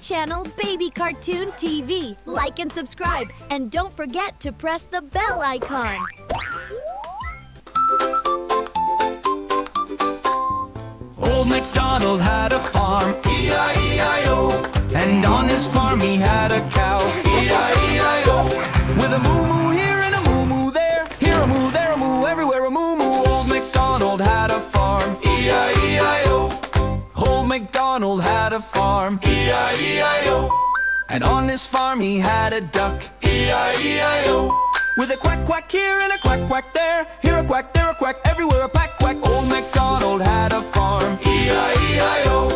channel Baby Cartoon TV. Like and subscribe, and don't forget to press the bell icon. Old MacDonald had a farm, E-I-E-I-O. And on his farm he had a cow, E-I-E-I-O. With a moo-moo here and a moo-moo there, here a moo, there a moo, everywhere a moo-moo. Old MacDonald had a farm, E-I-E-I-O. Old MacDonald had a farm, E-I-E-I-O. And on his farm he had a duck, E-I-E-I-O. With a quack-quack here and a quack-quack there, here a quack, there a quack, everywhere a quack-quack. Old MacDonald had a farm, E-I-E-I-O.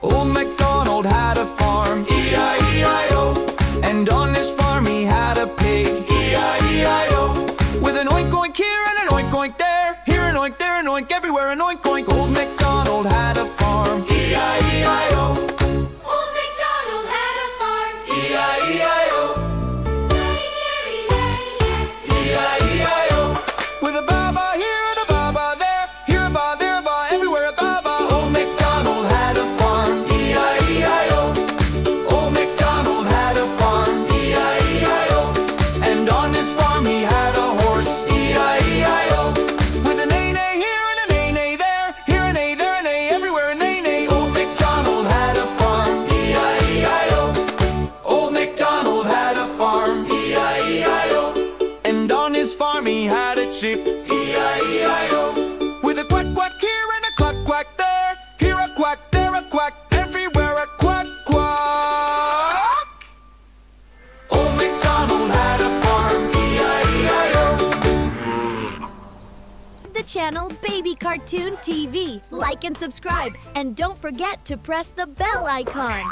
Old MacDonald had a farm, E-I-E-I-O. And on his farm he had a pig, E-I-E-I-O. With an oink oink here and an oink oink there, here an oink, there an oink, everywhere an oink oink. Old MacDonald had a farm, E-I-E-I-O. Old MacDonald had a farm, E-I-E-I-O. E-I-E-I-O. With a ba-ba here and a ba-ba there, here a ba, there a ba, everywhere a ba-ba. Old MacDonald had a farm, E-I-E-I-O. Old MacDonald had a farm, E-I-E-I-O. And on his farm he had a horse, E-I-E-I-O. With a neigh-neigh here and a neigh-neigh there, here a neigh, there a neigh, everywhere a neigh-neigh. Old MacDonald had a farm, E-I-E-I-O. Old MacDonald had a farm, E-I-E-I-O. And on his farm he had a sheep, E-I-E-I-O. With a quack-quack here and a quack-quack there, here a quack, there a quack, everywhere a quack-quack. Old MacDonald had a farm, E-I-E-I-O. The channel Baby Cartoon TV. Like and subscribe, and don't forget to press the bell icon.